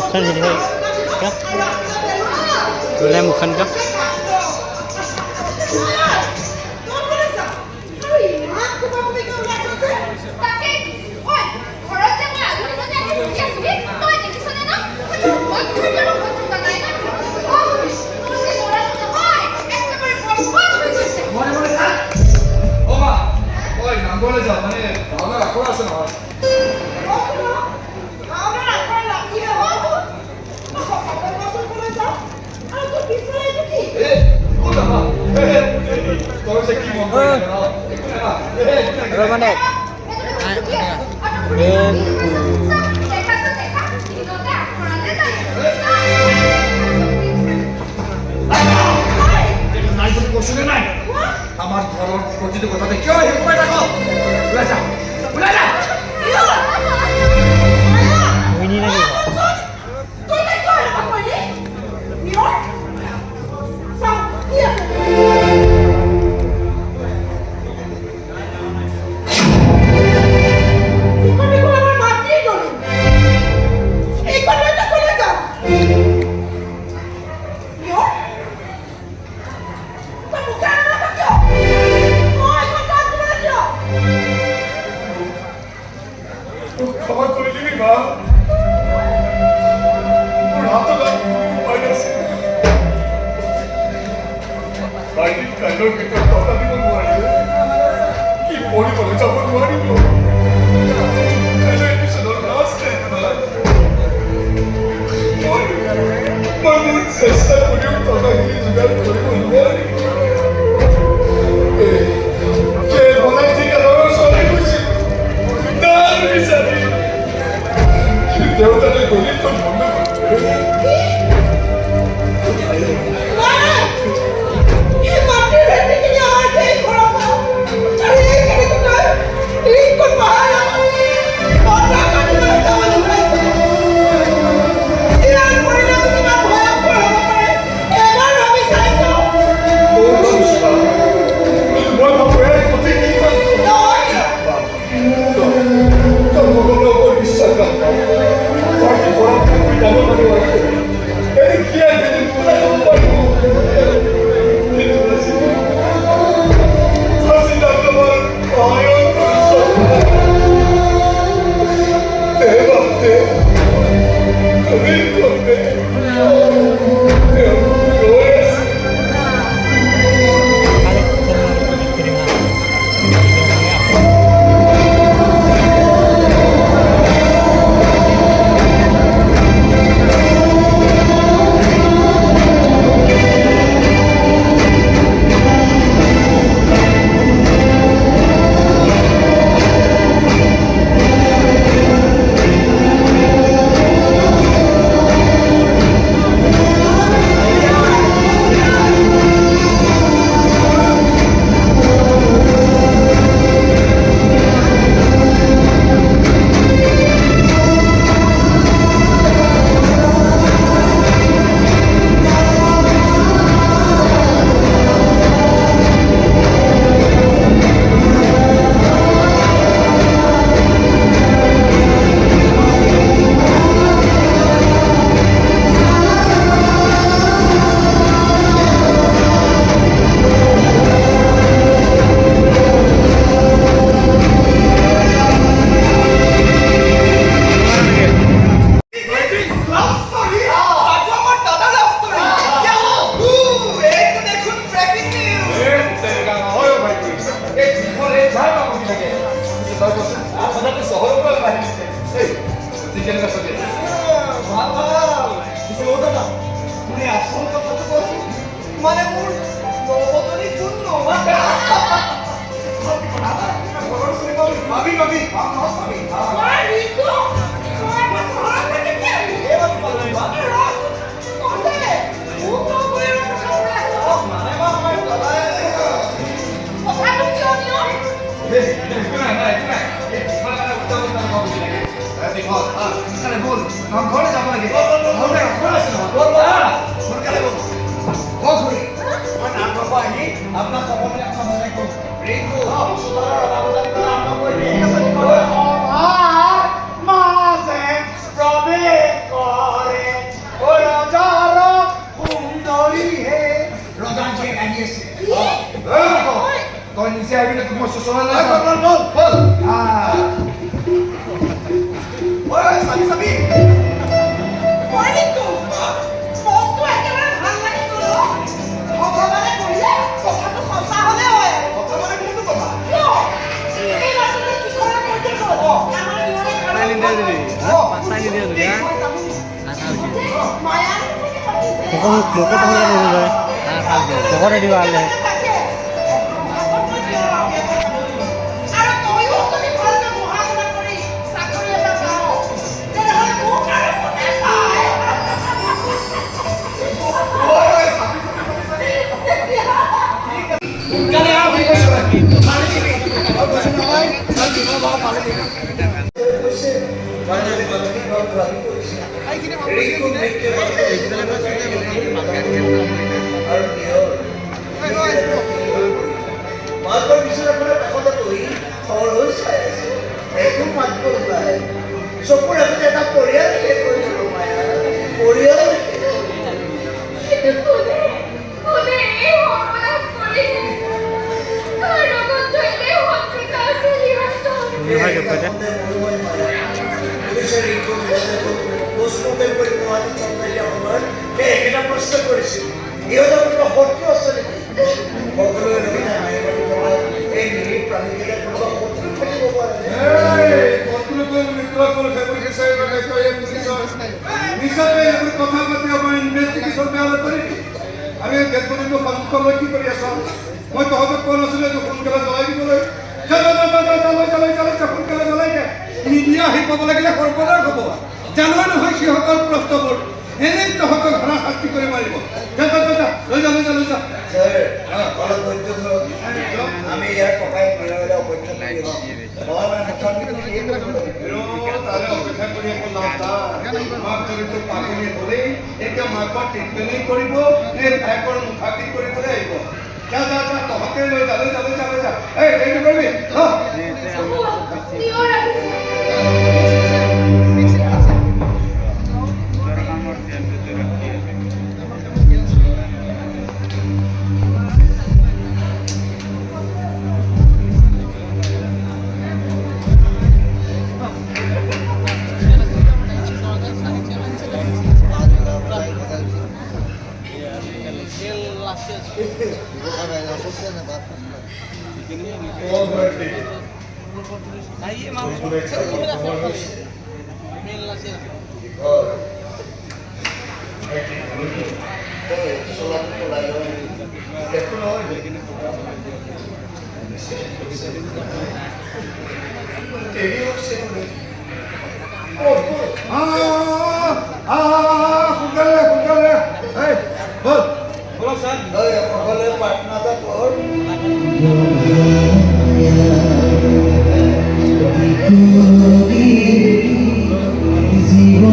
মুখখন হেৰি হয় বোলে মুখখন ক Romanek. আমার ঘরের প্রতিটি কথাতে কেউ হেল্প করে রাখো উড়া যা Ini lagi. খবর করে দিবি মা ওর হাত পাইছে বাইরে কালো ভিতর কথা দিব মারিবে কি পড়ি বলে যাব মারিব কালো এপিসোড লাস্ট মানুষ চেষ্টা করিও কথা কি জোগাড় করিব মারিব কে বলে ঠিক আছে সরে খুশি দাঁড় বিচারি দেবতাদের গরিব তো বন্ধ করবে মানে মোর নবতনী কোন নবা ভাবি ভাবি ভাবি ভাবি ঘরে যাব লাগে আপনার খবর তই নিজে আহিবি মই চচলা বল বল বল বল ওই চাবি চাবি মৰ্ণিংটো মনটো একেবাৰে ভাল লাগি গ'ল ভগৱানে কৰিলে কথাটো সঁচা হ'লে হয় কথা মানে কোনটো কথা কিয় এই ৰাস্তাতে কি কৰা কৰিছে গ'ল আমাৰ নিয়মে পানী দিয়া দিবি পানী দিয়া দিবি মায়া মোকো তহঁতে নিদিবি মোকতে দিবা আলে আৰু তইও যদি ভালকৈ পঢ়া-শুনা কৰি চাকৰি এটা পাৱ তেনেহ'লে মোক আৰু কোনে পায় মাকৰ বিচনাৰ পৰা কাষতে বহি খৰ হৈ চাই আছে একো মাত নোলায় চকুৰ আগতে এটা পৰিয়াল শেষ কৰিছিলো মায়া পৰিয়াল একেটা প্ৰশ্ন কৰিছিল ইহঁতৰ কোনোবা শত্ৰু আছে নেকি সকলোৱে ৰবি নাই এই নিৰীহ প্ৰাণীকেইটা কোনোবা শত্ৰু থাকিব পাৰে কথা পাতি আমাৰ ইনভেষ্টিগেশ্যন বেয়া নকৰিবি আমি ডেডবডিটো সন্মুখলৈ কি কৰি আছ মই তহঁতক কোৱা নাছিলো যে সোনকালে জ্বলাই দিবলৈ সোনকালে জ্বলাই দে মিডিয়া আহি পাব লাগিলে সৰ্বনাশ হ'ব জানোৱে নহয় সিহঁতৰ প্ৰশ্নবোৰ এনেই তহঁতক ধৰা শাস্তি কৰি মাৰিব লৈ যা অলপ ধৈৰ্য ধৰক আমি ইয়াৰ ককাই মিলাবলৈ অপেক্ষা কৰি তাৰে অপেক্ষা কৰি একো লাভ নাই মাক যদি পাকনি ধৰি এতিয়া মাকৰ ট্ৰিটমেণ্টেই কৰিব নে ভায়েকৰ মুখাগ্নি কৰিবলৈ আহিব যা তহঁতে লৈ যা এই দেৰি কৰিবি সোনকালে বল সকলোৱে প্ৰাৰ্থনা এটা কৰ জীৱ